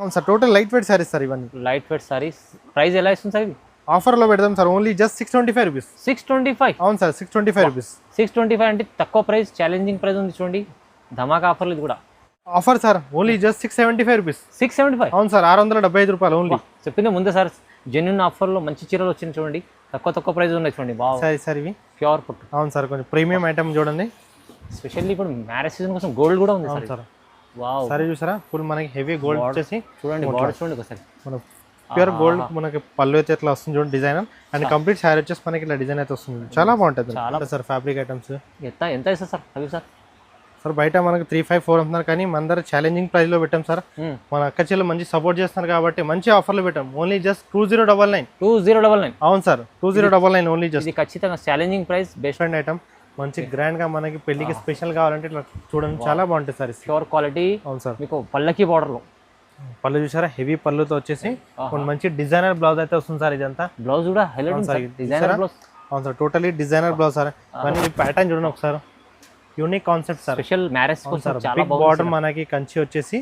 అవును sir, total light weight saris sir ఇవన్నీ. Light weight saris. Price ఎలా ఇస్తుంది సార్ ఇవి? ఆఫర్లో పెడదాం సార్, ఓన్లీ జస్ట్ 625 రూపీస్. 625? అవును సార్, 625 రూపీస్. 625 అంటే తక్కువ ప్రైస్, ఛాలెంజింగ్ ప్రైస్ ఉంది చూడండి. ధమాకా ఆఫర్లు ఇది కూడా. Offer sir, only just 675 rupees. 675? అవును సార్, 675 రూపాయలు ఓన్లీ. చెప్పింది ముందే సార్, జెన్యున్ ఆఫర్లో మంచి చీరలు వచ్చింది చూడండి. తక్కువ ప్రైస్ ఉన్నాయి చూడండి. బాగా సరే సార్, ఇవి ప్యూర్ పుట్టు. అవును సార్, కొంచెం ప్రీమియం ఐటమ్ చూడండి. స్పెషల్లీ ఇప్పుడు మ్యారేజ్ సీజన్ కోసం గోల్డ్ కూడా ఉంది సార్. వావ్, సరే చూసారా, ఫుల్ మనకి హెవీ గోల్డ్ వచ్చేసి చూడండి. బార్డర్ చూడండి ఒకసారి, మన ప్యూర్ గోల్డ్ మనకి పళ్ళు అయితే ఇట్లా వస్తుంది చూడండి డిజైన్. అండ్ కంప్లీట్ శారీ వచ్చేసి మనకి ఇట్లా డిజైన్ అయితే వస్తుంది, చాలా బాగుంటుంది. చాలా సార్ ఫ్యాబ్రిక్ ఐటమ్స్. ఎంత ఇస్తారు సార్ అవి సార్? సార్ బయట మనకి 354 అంటున్నారు, కానీ మన దగ్గర ఛాలెంజింగ్ ప్రైస్ లో పెట్టాం సార్. మన అక్క చెల్లెలు మంచి సపోర్ట్ చేస్తున్నారు కాబట్టి మంచి ఆఫర్లు పెట్టాం. Only just 2099. 2099? అవును సార్, 2099 ఓన్లీ. జస్ట్ ఇది ఖచ్చితంగా challenging price. Best friend item, మంచి గ్రాండ్ గా మనకి పెళ్లికి స్పెషల్ కావాలంటే ఇట్లా చూడండి, చాలా బాగుంటుంది సార్. Pure quality. అవును సార్, మీకు పళ్ళకి బార్డర్ లో పళ్ళు చూసారా, హెవీ పళ్ళుతో వచ్చేసి కొన్ని మంచి డిజైనర్ బ్లౌజ్ అయితే వస్తుంది సార్. ఇదంతా బ్లౌజ్ కూడా డిజైనర్ బ్లౌజ్. అవును sir, totally designer blouse sir. ఇవన్నీ ప్యాటర్న్ చూడండి ఒకసారి, unique concept sir. Special marriage కోసం చాలా బిగ్ బార్డర్ మనకి కంచి వచ్చేసి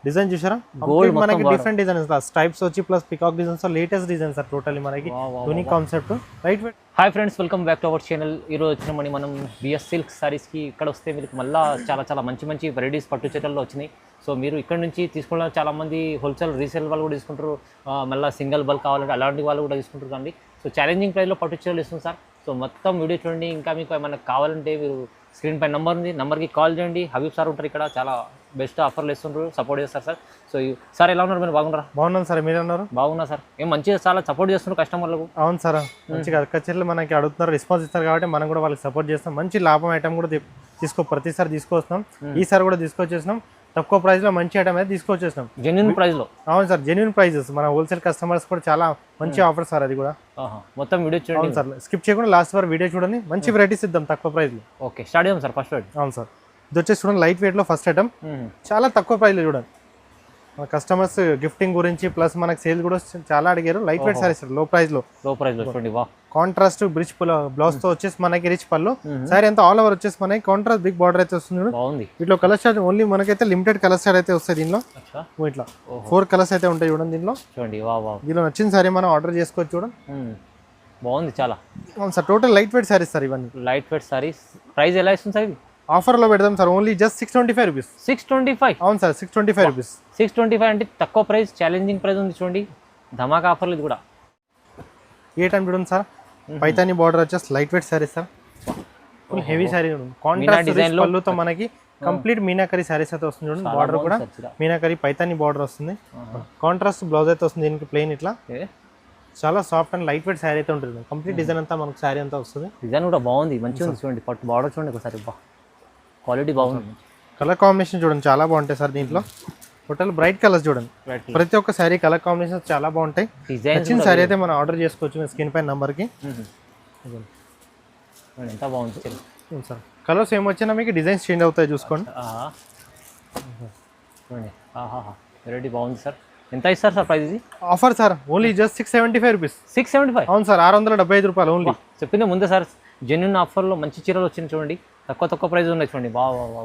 డిజైన్ చూసారా, గోల్డ్ మనకి డిఫరెంట్ డిజైన్స్ స్ట్రైప్స్ వచ్చి plus peacock designs, latest design sir. Totally మనకి unique concept. Right. Hi friends, welcome back to our channel. ఈరోజు వచ్చినామని మనం బిఎస్ సిల్క్ సారీస్కి. ఇక్కడ వస్తే మీకు మళ్ళీ చాలా మంచి వెరైటీస్ పట్టు చీరల్లో వచ్చినాయి. సో మీరు ఇక్కడ నుంచి తీసుకున్న చాలామంది హోల్సేల్ రీసేల్ వాళ్ళు కూడా తీసుకుంటారు, మళ్ళీ సింగిల్ బల్క్ కావాలంటే అలాంటి వాళ్ళు కూడా తీసుకుంటారు కండి. సో ఛాలెంజింగ్ ప్రైస్లో పట్టు చీరలు ఇస్తుంది సార్. సో మొత్తం వీడియో చూడండి. ఇంకా మీకు ఏమైనా కావాలంటే మీరు స్క్రీన్ పై నెంబర్ ఉంది, నెంబర్కి కాల్ చేయండి. హబీబ్ సార్ ఉంటారు ఇక్కడ, చాలా బెస్ట్ ఆఫర్లు ఇస్తుంటారు, సపోర్ట్ చేస్తారు సార్. సో సార్ ఎలా ఉన్నారు? మీరు బాగున్నారా? బాగున్నాను సార్, మీరు ఉన్నారు? బాగున్నా సార్. ఏం మంచిగా చాలా సపోర్ట్ చేస్తున్నారు కస్టమర్లకు. అవును సార్, మంచిగా అక్క చెల్లెలు మనకి అడుగుతున్నారు, రెస్పాన్స్ ఇస్తారు కాబట్టి మనం కూడా వాళ్ళకి సపోర్ట్ చేస్తాం. మంచి లాభం ఐటమ్ కూడా ప్రతిసారి తీసుకొస్తున్నాం. ఈసారి కూడా తీసుకొచ్చేసినాం. తక్కువ ప్రైస్ లో మంచి ఐటమ్ అయితే తీసుకొచ్చేసినాం, జెన్యున్ ప్రైస్ లో. అవును సార్, జెన్యున్ ప్రైజెస్. మన హోల్సేల్ కస్టమర్స్ కూడా చాలా మంచి ఆఫర్ సార్ అది కూడా. మొత్తం వీడియో చూడండి. అవును సార్, స్కిప్ చేయకుండా లాస్ట్ వరకు వీడియో చూడండి. మంచి వెరైటీస్ ఇద్దాం తక్కువ ప్రైస్ లో. ఓకే, స్టార్ట్ చేద్దాం సార్. First variety. అవును సార్, ఇది వచ్చేసి చూడండి లైట్ వెయిట్ లో ఫస్ట్ ఐటమ్, చాలా తక్కువ ప్రైస్ లో చూడండి. మన కస్టమర్స్ గిఫ్టింగ్ గురించి ప్లస్ మనకి సేల్ కూడా చాలా అడిగారు. లైట్ వెయిట్ సారీ సార్, లో ప్రైస్ లో చూడండి. వా, కాంట్రాస్ట్ బ్రిచ్ బ్లౌజ్ తో వచ్చేసి మనకి రిచ్ పళ్ళు. సారీ అంతా ఆల్ ఓవర్ వచ్చేసి మనకి కాంట్రాస్ట్ బిగ్ బార్డర్ అయితే వస్తుంది. బాగుంది. వీటిలో కలర్ స్టార్ట్ ఓన్లీ మనకైతే లిమిటెడ్ కలర్ స్టార్ట్ అయితే వస్తాయి దీనిలో. ఇట్లా 4 కలర్స్ అయితే ఉంటాయి చూడండి దీనిలో. చూడండి, దీనిలో నచ్చిన సారీ మనం ఆర్డర్ చేసుకోవచ్చు చూడండి. బాగుంది చాలా. అవును sir, total light weight saris sir ఇవన్నీ. Light weight saris. ప్రైస్ ఎలా ఇస్తుంది సార్ ఇవి? ఆఫర్లో పెడదాం సార్, ఓన్లీ జస్ట్ 625 రూపీస్. 625? అవును సార్, 625 రూపీస్. 625 అంటే తక్కువ ప్రైస్, ఛాలెంజింగ్ ప్రైస్ ఉంది చూడండి. ధమాకా ఆఫర్లు ఇది కూడా. ఏ టైం చూడండి సార్, పైతాని బార్డర్ వచ్చేసి light weight saris sir. Full heavy sari contrast design పళ్ళుతో మనకి కంప్లీట్ మీనాకరీ సారీస్ అయితే వస్తుంది చూడండి. బార్డర్ కూడా మీనాకరీ పైతాని బార్డర్ వస్తుంది. కాంట్రాస్ట్ బ్లౌజ్ అయితే వస్తుంది దీనికి ప్లెయిన్. ఇట్లా చాలా soft and light weight sari అయితే ఉంటుంది. కంప్లీట్ డిజైన్ అంతా మనకి సారీ అంతా వస్తుంది. డిజైన్ కూడా బాగుంది, మంచిగా ఉంది చూడండి. పట్టు బార్డర్ చూడండి ఒకసారి, క్వాలిటీ బాగుంది. కలర్ కాంబినేషన్ చూడండి చాలా బాగుంటాయి సార్ దీంట్లో. టోటల్ బ్రైట్ కలర్స్ చూడండి. ప్రతి ఒక్క శారీ కలర్ కాంబినేషన్ చాలా బాగుంటాయి. నచ్చిన శారీ అయితే మనం ఆర్డర్ చేసుకోవచ్చు స్క్రీన్ పైన నెంబర్కి. ఎంత బాగుంది సార్. కలర్స్ ఏమొచ్చినా మీకు డిజైన్స్ చేంజ్ అవుతాయి చూసుకోండి. వెరైటీ బాగుంది సార్. ఎంత ఇస్తారు సార్ ప్రైస్ ఇది? Offer sir, only just 675 rupees. 675? అవును సార్, 675 రూపాయలు ఓన్లీ. చెప్పింది ముందే సార్, జెన్యున్ ఆఫర్లో మంచి చీరలు వచ్చింది చూడండి. తక్కువ ప్రైస్ ఉన్నాయి చూడండి. బాగా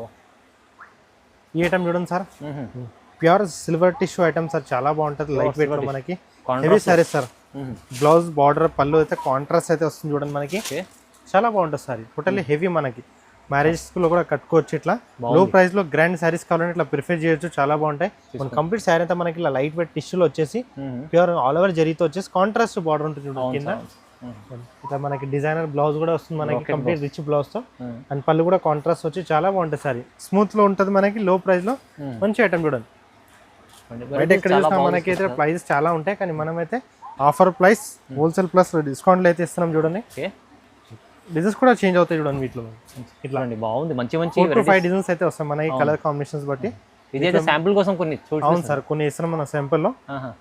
ఈ ఐటమ్ చూడండి sir, pure silver tissue item sir, చాలా బాగుంటుంది. లైట్ వెయిట్ లో మనకి heavy saris sir. Blouse border పళ్ళు అయితే కాంట్రాస్ట్ అయితే వస్తుంది చూడండి మనకి. చాలా బాగుంటుంది సారీ. టోటల్లీ హెవీ మనకి మ్యారేజ్ లో కూడా కట్టుకోవచ్చు. ఇట్లా లో ప్రైస్ లో గ్రాండ్ సారీస్ కావాలంటే ఇట్లా ప్రిఫర్ చేయొచ్చు, చాలా బాగుంటాయి. మన కంప్లీట్ సారీ అంతా మనకి ఇలా లైట్ వెయిట్ టిష్యూలో వచ్చేసి ప్యూర్ ఆల్ ఓవర్ జరీతో వచ్చేసి కాంట్రాస్ట్ బార్డర్ ఉంటుంది చూడండి కింద. ఇట్లా మనకి డిజైనర్ బ్లౌజ్ కూడా వస్తుంది మనకి, కంప్లీట్ రిచ్ బ్లౌజ్ తో. అండ్ పళ్ళు కూడా కాంట్రాస్ట్ వచ్చి చాలా బాగుంటుంది సారీ. స్మూత్ లో ఉంటుంది మనకి, లో ప్రైస్ లో మంచి ఐటమ్ చూడండి. బయట ఎక్కడ చూసినా మనకి అయితే ప్రైజెస్ చాలా ఉంటాయి, కానీ మనమైతే ఆఫర్ ప్రైస్ హోల్సేల్ ప్లస్ డిస్కౌంట్లు అయితే ఇస్తున్నాం చూడండి. డిజైన్స్ కూడా చేంజ్ అవుతాయి చూడండి వీటిలో. ఇట్లా అండి బాగుంది, మంచి 4 to 5 డిజైన్స్ అయితే వస్తాయి మనకి కలర్ కాంబినేషన్స్ బట్టి. ఇది అయితే శాంపుల్ కోసం కొన్ని. అవును సార్, కొన్ని ఇస్తున్నాం మన శాంపుల్ లో.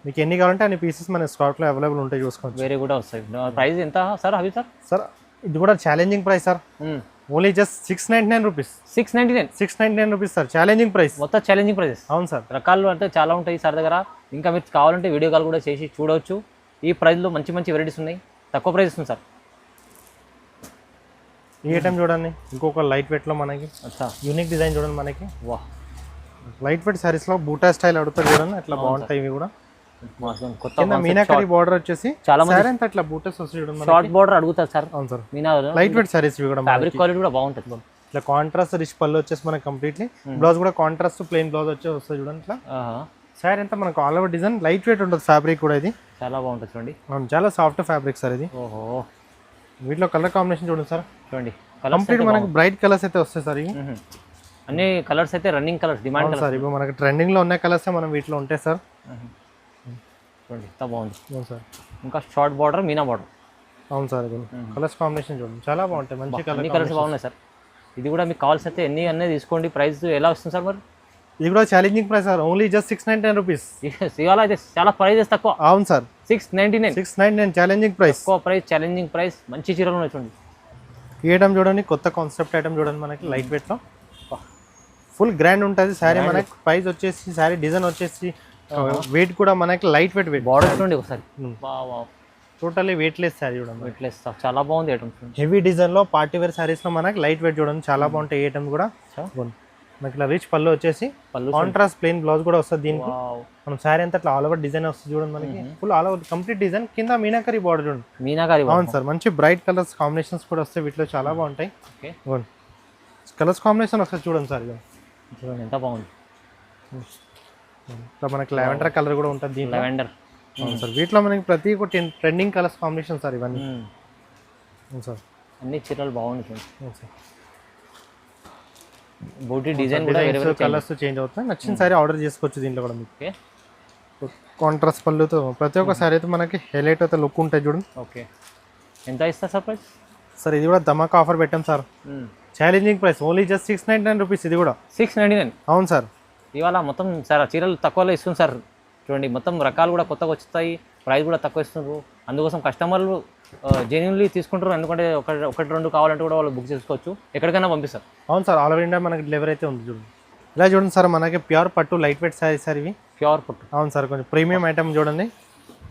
మీకు ఎన్ని కావాలంటే అన్ని పీసెస్ మన స్టాక్ లో అవైలబుల్ ఉంటాయి చూసుకోండి. వేరే కూడా వస్తాయి. ప్రైస్ ఎంత సార్ అవి సార్? సార్ ఇది కూడా challenging price sir, only just 699 rupees. 699 rupees sir, challenging price. మొత్తం ఛాలెంజింగ్ ప్రైస్. అవును సార్, రకాలు అంటే చాలా ఉంటాయి సార్ దగ్గర. ఇంకా మీరు కావాలంటే వీడియో కాల్ కూడా చేసి చూడవచ్చు. ఈ ప్రైస్లో మంచి వెరైటీస్ ఉన్నాయి, తక్కువ ప్రైస్ ఉంది సార్. ఈ ఐటమ్ చూడండి, ఇంకొక లైట్ వెయిట్ లో మనకి యూనిక్ డిజైన్ చూడండి మనకి. వా, లైట్ వెయిట్ సారీస్ లో బూటా స్టైల్ అడుగుతారు చూడండి, అట్లా బాగుంటాయి ఇవి కూడా. కొత్త కింద మీనాకరి బార్డర్ వచ్చేసి చాలా సారీ అంతా అట్లా బూటాస్ వస్తాయి చూడండి. షార్ట్ బార్డర్ అడుగుతారు సార్. అవును sir, Meena light weight saris ఇవి కూడా. ఫ్యాబ్రిక్ క్వాలిటీ కూడా బాగుంటుంది. ఇట్లా కాంట్రాస్ట్ రిచ్ పళ్ళు వచ్చేసి మనకి కంప్లీట్లీ, బ్లౌజ్ కూడా కాంట్రాస్ట్ ప్లెయిన్ బ్లౌజ్ వచ్చి వస్తుంది చూడండి. ఇట్లా సారీ అంతా మనకు all over design, light weight ఉంటుంది ఫ్యాబ్రిక్ కూడా. ఇది చాలా బాగుంటుంది చూడండి. అవును, చాలా సాఫ్ట్ ఫ్యాబ్రిక్ సార్ ఇది. ఓహో, వీటిలో కలర్ కాంబినేషన్ చూడండి సార్, చూడండి కంప్లీట్ మనకి బ్రైట్ కలర్స్ అయితే వస్తాయి సార్ ఇవి. అన్ని కలర్స్ అయితే రన్నింగ్ కలర్స్, డిమాండ్ సార్ ఇప్పుడు మనకి ట్రెండింగ్ లో ఉన్న కలర్స్ మనం వీటిలో ఉంటాయి సార్. చూడండి ఎంత బాగుంది. అవును సార్, ఇంకా షార్ట్ బార్డర్, మీనా బార్డర్. అవును సార్, ఇది కలర్స్ కాంబినేషన్ చూడండి చాలా బాగుంటాయి, మంచి కలర్. అన్ని కలర్స్ బాగున్నాయి సార్. ఇది కూడా మీకు కావాల్సి అయితే ఎన్ని అన్నీ తీసుకోండి. ప్రైస్ ఎలా వస్తుంది సార్ మరి? ఇది కూడా challenging price sir, only just 699 rupees. ఇవాళ అయితే చాలా ప్రైజెస్ తక్కువ. అవును సార్, 699. 699 challenging price. ఎక్కువ ప్రైస్, ఛాలెంజింగ్ ప్రైస్. మంచి చీరలు ఉన్నాయి చూడండి. ఈ ఐటమ్ చూడండి, కొత్త కాన్సెప్ట్ ఐటమ్ చూడండి, మనకి లైట్ వెయిట్ లో ఫుల్ గ్రాండ్ ఉంటుంది శారీ. మనకి ప్రైస్ వచ్చేసి, శారీ డిజైన్ వచ్చేసి, వెయిట్ కూడా మనకి లైట్ వెయిట్. బార్డర్ చూడండి ఒకసారి, టోటల్లీ వెయిట్ లెస్ శారీ చూడండి. వెయిట్ లెస్, చాలా బాగుంది ఐటమ్. హెవీ డిజైన్ లో పార్టీ వేర్ శారీస్ లో మనకి లైట్ వెయిట్ చూడండి, చాలా బాగుంటాయి. ఐటమ్ కూడా మనకి ఇట్లా రిచ్ పళ్ళు వచ్చేసి, కాంట్రాస్ట్ ప్లెయిన్ బ్లౌజ్ కూడా వస్తుంది దీనికి. మనం శారీ అంతా అట్లా ఆల్ ఓవర్ డిజైన్ వస్తుంది చూడండి, మనకి full all over complete design. కింద మీనాకరి బార్డర్ చూడండి, మీనాకరి. అవును సార్, మంచి బ్రైట్ కలర్స్ కాంబినేషన్స్ కూడా వస్తాయి వీటిలో, చాలా బాగుంటాయి. కలర్స్ కాంబినేషన్ వస్తుంది చూడండి సార్, చూడండి ఎంత బాగుంది. ఇట్లా మనకి లెవెండర్ కలర్ కూడా ఉంటుంది దీంట్లో. లెవెండర్, అవును సార్, వీటిలో మనకి ప్రతి ఒక్కటి ట్రెండింగ్ కలర్స్ కాంబినేషన్ సార్ ఇవన్నీ. అవును సార్, అన్ని చీరలు బాగుంటాయి. అవును సార్, బూటీ డిజైన్ కూడా వేరే వేరే కలర్స్ చేంజ్ అవుతాయి. నచ్చిన సారీ ఆర్డర్ చేసుకోవచ్చు దీంట్లో కూడా మీకు. కాంట్రాస్ట్ పళ్ళుతో ప్రతి ఒక్క సారీ అయితే మనకి హైలైట్ అయితే లుక్ ఉంటాయి చూడండి. ఓకే, ఎంత ఇస్తారు సార్ ప్రైస్? సార్ ఇది కూడా ధమాకా ఆఫర్ పెట్టాం sir, challenging price, only just 699 rupees. ఇది కూడా 699. అవును సార్, ఇవాళ మొత్తం సార్ చీరలు తక్కువలో ఇస్తుంది సార్. చూడండి మొత్తం రకాలు కూడా కొత్తగా వచ్చాయి, ప్రైస్ కూడా తక్కువ ఇస్తున్నారు. అందుకోసం కస్టమర్లు జెన్యున్లీ తీసుకుంటారు. ఎందుకంటే ఒకటి రెండు కావాలంటే కూడా వాళ్ళు బుక్ చేసుకోవచ్చు, ఎక్కడికైనా పంపిస్తారు. అవును సార్, ఆల్ ఓవర్ ఇండియా మనకి డెలివరీ అయితే ఉంది చూడండి. ఇలా చూడండి సార్, మనకి ప్యూర్ పట్టు లైట్ వెయిట్ సారీ సార్ ఇవి. ప్యూర్ పట్టు, అవును సార్, కొంచెం ప్రీమియం ఐటమ్ చూడండి.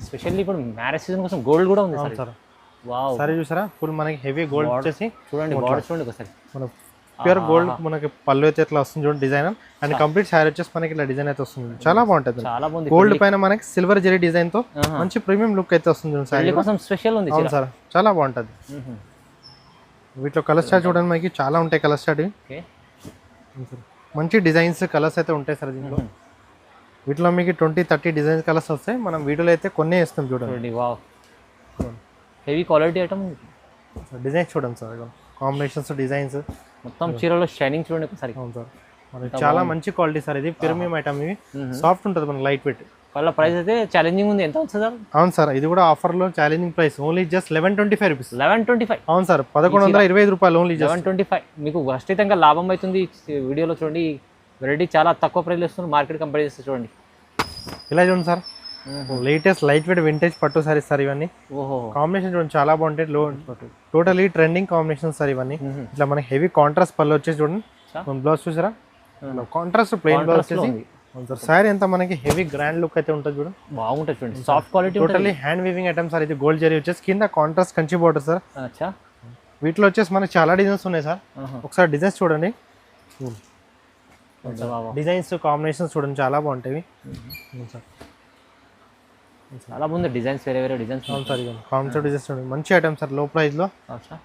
స్పెషల్లీ ఇప్పుడు మ్యారేజ్ సీజన్ కోసం గోల్డ్ కూడా ఉంది సార్. వావ్, సారీ చూసారా, ఫుల్ మనకి హెవీ గోల్డ్ వచ్చేసి. చూడండి బార్డర్ చూడండి ఒకసారి, మన ప్యూర్ గోల్డ్ మనకి పళ్ళు అయితే ఇట్లా వస్తుంది చూడండి డిజైన్. అండ్ కంప్లీట్ శారీ వచ్చేసి మనకి ఇలా డిజైన్ అయితే వస్తుంది, చాలా బాగుంటుంది. చాలా బాగుంది. గోల్డ్ పైన మనకి సిల్వర్ జరీ డిజైన్ తో మంచి ప్రీమియం లుక్ అయితే వస్తుంది సారీ కోసం స్పెషల్ ఉంది. అవును సార్, చాలా బాగుంటుంది. వీటిలో కలర్ స్టార్ట్ చూడండి, మనకి చాలా ఉంటాయి కలర్ స్టార్ట్. మంచి డిజైన్స్ కలర్స్ అయితే ఉంటాయి సార్ దీంట్లో. వీటిలో మీకు 20-30 డిజైన్స్ కలర్స్ వస్తాయి. మనం వీడియోలో అయితే కొన్ని వేస్తాం చూడండి. Wow, heavy quality item. Designs చూడండి సార్, కాంబినేషన్స్ డిజైన్స్ మొత్తం చీరలో షైనింగ్ చూడండి ఒకసారి. అవును సార్, చాలా మంచి క్వాలిటీ సార్ ఇది, ప్రీమియం ఐటమ్. ఇవి సాఫ్ట్ ఉంటుంది మనకి, లైట్ వెయిట్. వాళ్ళ ప్రైస్ అయితే ఛాలెంజింగ్ ఉంది. ఎంత వస్తుంది సార్? అవును సార్, ఇది కూడా ఆఫర్లో challenging price, only just 1125 rupees. 1125. అవును సార్, 1125 రూపాయలు ఓన్లీ. 1125 మీకు ఖచ్చితంగా లాభం అవుతుంది. వీడియోలో చూడండి, వెరైటీ చాలా తక్కువ ప్రైస్లో ఇస్తున్నారు, మార్కెట్ కంపేర్ చేస్తే చూడండి. ఇలా చూడండి sir, latest light weight vintage పట్టు సారీస్ సార్ ఇవన్నీ. ఓహో, కాంబినేషన్ చూడండి చాలా బాగుంటాయి. టోటలీ ట్రెండింగ్ కాంబినేషన్ సార్ ఇవన్నీ. ఇట్లా మనకి హెవీ కాంట్రాస్ట్ పళ్ళు వచ్చేసి చూడండి. బ్లౌజ్ చూసారా, కాంట్రాస్ట్ ప్లెయిన్ బ్లౌజ్ వచ్చేసి. సారీ అంతా మనకి హెవీ గ్రాండ్ లుక్ అయితే ఉంటుంది చూడండి, బాగుంటుంది చూడండి. Soft quality, totally hand weaving item sir ఇది. గోల్డ్ జరీ వచ్చేసి కింద కాంట్రాస్ట్ కంచి బోర్డర్ సార్. వీటిలో వచ్చేసి మనకి చాలా డిజైన్స్ ఉన్నాయి సార్, ఒకసారి డిజైన్స్ చూడండి. డిజైన్స్ కాంబినేషన్స్ చూడండి, చాలా బాగుంటాయి సార్. చాలా బాగుంది డిజైన్స్, వేరే వేరే డిజైన్స్. అవును సార్, కాన్సెప్ట్ డిజైన్స్ చూడండి, మంచి ఐటమ్ సార్, లో ప్రైస్ లో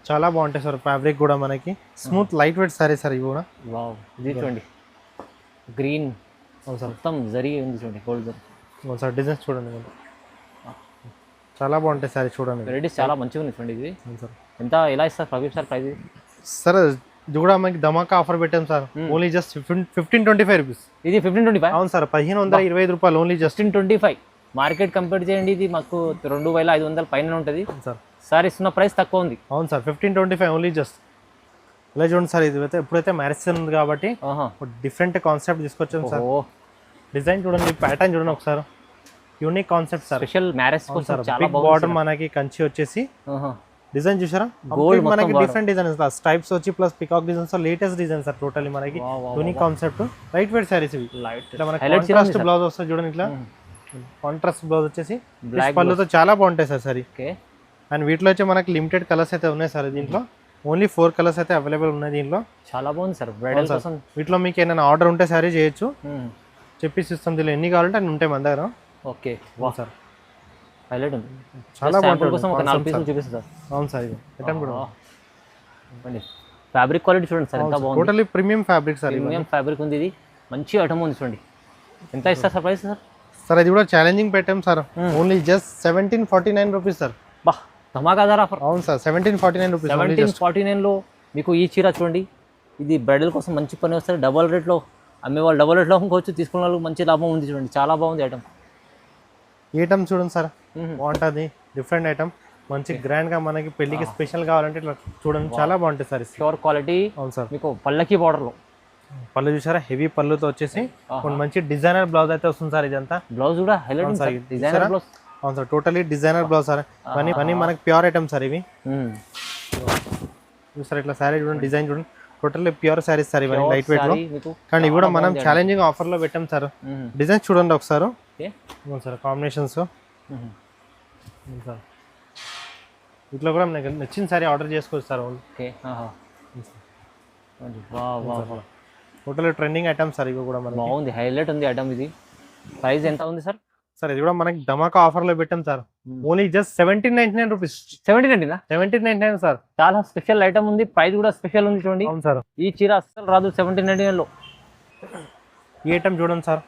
చాలా బాగుంటాయి సార్. ఫ్యాబ్రిక్ కూడా మనకి smooth light weight sorry sir ఇవి కూడా. వావ్, ఇది చూడండి గ్రీన్. అవును సార్, మొత్తం జరీ ఉంది చూడండి, గోల్డ్ జరీ. అవును సార్, డిజైన్స్ చూడండి, చాలా బాగుంటాయి సారీ చూడండి. వెరైటీస్ చాలా మంచిగా ఉంది చూడండి. ఇది సార్ ఎంత, ఎలా ఇస్తారు ప్రదీప్ సార్ ప్రైస్? సార్ ఇది కూడా మనకి ధమాకా ఆఫర్ పెట్టాం సార్, ఓన్లీ జస్ట్ 1525 రూపీస్. ఇది 1525? అవును సార్, 1525 రూపాయలు ఓన్లీ జస్ట్. 1525 మార్కెట్ కంపేర్ చేయండి, ఇది మాకు 2500 పైన ఉంటుంది సార్. సార్ ఇస్తున్న ప్రైస్ తక్కువ ఉంది. అవును సార్, 1525 ఓన్లీ జస్ట్. ఇలా చూడండి సార్, ఇది అయితే ఎప్పుడైతే మ్యారేజ్ సీజన్ ఉంది కాబట్టి డిఫరెంట్ కాన్సెప్ట్ తీసుకొచ్చాం సార్. డిజైన్ చూడండి, ప్యాటర్న్ చూడండి ఒకసారి, unique concept sir, special marriage కోసం. బిగ్ బార్డర్ మనకి కంచి వచ్చేసి డిజైన్ చూసారా, గోల్డ్ మనకి డిఫరెంట్ డిజైన్స్ స్ట్రైప్స్ వచ్చి plus peacock designs, latest design sir. Totally మనకి unique concept, light weight saris ఇవి. ఇట్లా మనకి కాంట్రాస్ట్ బ్లౌజ్ వస్తుంది చూడండి, ఇట్లా కాంట్రాస్ట్ బ్లౌజ్ వచ్చేసి పళ్ళుతో చాలా బాగుంటాయి సార్ సారీ. అండ్ వీటిలో వచ్చి మనకి లిమిటెడ్ కలర్స్ అయితే ఉన్నాయి సార్ దీంట్లో. ఓన్లీ 4 కలర్స్ అయితే అవైలబుల్ ఉన్నాయి దీనిలో. చాలా బాగుంది సార్ బ్రైడల్ కోసం. వీటిలో మీకు ఏమైనా ఆర్డర్ ఉంటే సారీ చేయొచ్చు, చెప్పేసి ఇస్తాం. దీనిలో ఎన్ని కావాలంటే అన్ని ఉంటాయి మన దగ్గర. ఓకే వా సార్ హైలైట్ ఉంది. చాలా బాగుంటుంది కోసం ఒక 4 పీసులు చూపిస్తుంది సార్. అవును సార్, ఇది ఐటమ్ కూడా ఫ్యాబ్రిక్ క్వాలిటీ చూడండి సార్ ఎంత బాగుంది. Totally premium fabric sir, premium fabric ఉంది. ఇది మంచి ఐటమ్ ఉంది చూడండి. ఎంత ఇస్తారు సార్ ప్రైస్ సార్? సార్ ఇది కూడా ఛాలెంజింగ్ పెట్టాం sir, only just 1749 rupees sir. బా ధమాకాదార్ ఆఫర్. అవును సార్, 1749 రూపీస్. 1749లో మీకు ఈ చీర చూడండి. ఇది బ్రైడల్ కోసం మంచి పని వస్తుంది. డబల్ రేట్లో అమ్మేవాళ్ళు డబల్ రేట్లో అమ్ముకోవచ్చు, తీసుకున్న వాళ్ళకి మంచి లాభం ఉంది చూడండి. చాలా బాగుంది ఐటమ్. ఈ ఐటమ్ చూడండి సార్, బాగుంటుంది. డిఫరెంట్ ఐటమ్, మంచి గ్రాండ్ గా మనకి పెళ్లికి స్పెషల్ కావాలంటే ఇట్లా చూడండి, చాలా బాగుంటుంది సార్. Pure quality. అవును సార్, మీకు పళ్ళకి బార్డర్లో పళ్ళు చూసారా, హెవీ పళ్ళుతో వచ్చేసి కొన్ని మంచి డిజైనర్ బ్లౌజ్ అయితే వస్తుంది సార్. ఇదంతా బ్లౌజ్ కూడా హైలైట్ సార్, డిజైనర్ బ్లౌజ్. అవును sir, totally designer blouse sir. ఇవన్నీ మనకి ప్యూర్ ఐటమ్ సార్. ఇవి సార్ ఇట్లా శారీ చూడండి, డిజైన్ చూడండి, టోటల్లీ ప్యూర్ శారీస్ సార్. ఇవన్నీ లైట్ వెయిట్ లో, కానీ ఇవి కూడా మనం ఛాలెంజింగ్ ఆఫర్ లో పెట్టాం సార్. డిజైన్స్ చూడండి ఒకసారి. అవును సార్, కాంబినేషన్స్ సార్. ఇట్లా కూడా మనకి నచ్చిన సారీ ఆర్డర్ చేసుకోవచ్చు sir. Okay total trending item sir. ఇవి కూడా మనకి బాగుంది, హైలైట్ ఉంది ఐటమ్. ఇది ప్రైస్ ఎంత ఉంది సార్? సార్ ఇది కూడా మనకి ధమాకా ఆఫర్ లో పెట్టాం sir, only just 1799 rupees. 1799 sir. చాలా స్పెషల్ ఐటమ్ ఉంది, ప్రైస్ కూడా స్పెషల్ ఉంది చూడండి. అవును సార్, ఈ చీర అస్సలు రాదు 1799 లో. ఈ ఐటమ్ చూడండి sir,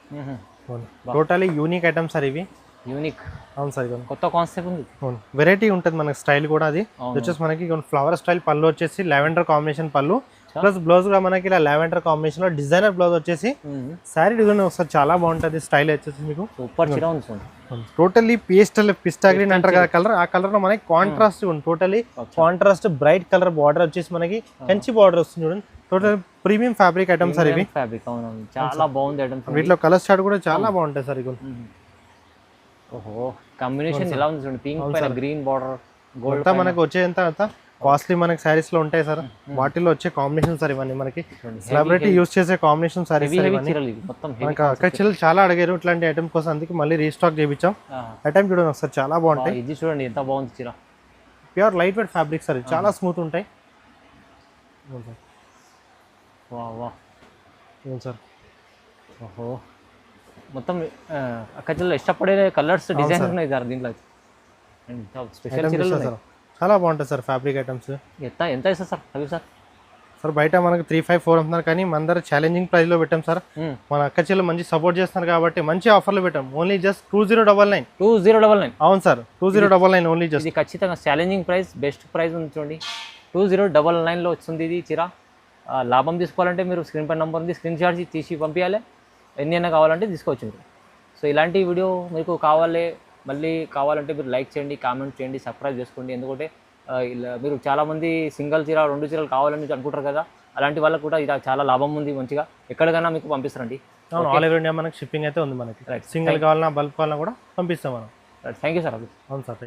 totally unique item sir. ఇవి యూనిక్. అవును సార్, కొత్త కాన్సెప్ట్ ఉంది. అవును, వెరైటీ ఉంటుంది మనకి స్టైల్ కూడా. అది వచ్చేసి మనకి ఫ్లవర్ స్టైల్ పళ్ళు వచ్చేసి లావెండర్ కాంబినేషన్ పళ్ళు, ప్లస్ బ్లౌజ్ కూడా మనకి ఇలా లావెండర్ కాంబినేషన్ లో డిజైనర్ బ్లౌజ్ వచ్చేసి శారీ డిజైన్ ఒకసారి చాలా బాగుంటుంది. స్టైల్ వచ్చేసి మీకు సూపర్ చీర ఉంది. టోటల్లీ పేస్టల్ పిస్టా గ్రీన్ అంటారు కదా కలర్, ఆ కలర్ లో మనకి కాంట్రాస్ట్ ఉంది. Totally contrast bright colour border వచ్చేసి మనకి కంచి బార్డర్ వస్తుంది చూడండి. Total premium fabric item sir ఇవి. చాలా బాగుంది ఐటమ్. వీటిలో కలర్ స్టార్ట్ కూడా చాలా బాగుంటాయి సార్. ఇవి ఓహో కాంబినేషన్ ఎలా ఉంది చూడండి, పింక్ పైన గ్రీన్ బార్డర్ గోల్డ్. అంతా మనకి వచ్చేంత కాస్ట్లీ మనకి సారీస్ లో ఉంటాయి సార్, వాటిలో వచ్చే కాంబినేషన్ సార్. ఇవన్నీ మనకి సెలబ్రిటీ యూస్ చేసే కాంబినేషన్ సారీస్. మనకి అక్కడ చెల్లెలు చాలా అడిగారు ఇట్లాంటి ఐటమ్ కోసం, అందుకే మళ్ళీ రీస్టాక్ చేయించాం. ఐటమ్ చూడండి ఒకసారి, చాలా బాగుంటాయి. ఇది చూడండి ఎంత బాగుంది చీర. Pure light weight fabric sir, చాలా స్మూత్ ఉంటాయి. సార్ ఓహో మొత్తం అక్కడ ఇష్టపడే కలర్స్ డిజైన్స్ ఉన్నాయి సార్ దీంట్లో. స్పెషల్ చీరలు చాలా బాగుంటుంది సార్ ఫ్యాబ్రిక్ ఐటమ్స్. ఎంత ఇస్తారు సార్ అవి సార్? సార్ బయట మనకు 354 అమ్ముతున్నారు, కానీ మన దగ్గర ఛాలెంజింగ్ ప్రైస్ లో పెట్టాం సార్. మన అక్క చెల్లెలు మంచి సపోర్ట్ చేస్తున్నారు కాబట్టి మంచి ఆఫర్లో పెట్టాం. Only just 2099. 2099. అవును సార్, 2099 ఓన్లీ జస్ట్. ఇది ఖచ్చితంగా ఛాలెంజింగ్ ప్రైస్, బెస్ట్ ప్రైస్ ఉంది చూడండి. 2099లో వస్తుంది ఇది చీర. లాభం తీసుకోవాలంటే మీరు స్క్రీన్ పై నెంబర్ ఉంది, స్క్రీన్ షాట్ తీసి పంపించాలి. ఎన్ని అయినా కావాలంటే తీసుకోవచ్చు మీరు. సో ఇలాంటి వీడియో మీకు మళ్ళీ కావాలంటే మీరు లైక్ చేయండి, కామెంట్ చేయండి, సబ్స్క్రైబ్ చేసుకోండి. ఎందుకంటే ఇలా మీరు చాలామంది సింగిల్ చీర 2 చీరలు కావాలని అనుకుంటారు కదా, అలాంటి వాళ్ళకు కూడా ఇది చాలా లాభం ఉంది. మంచిగా ఎక్కడికైనా మీకు పంపిస్తారండి. ఆల్ ఓవర్ ఇండియా మనకి షిప్పింగ్ అయితే ఉంది. మనకి సింగిల్ కావాలన్నా బల్క్ కావాలన్నా కూడా పంపిస్తాం మనం. Thank you sir. అవును సార్.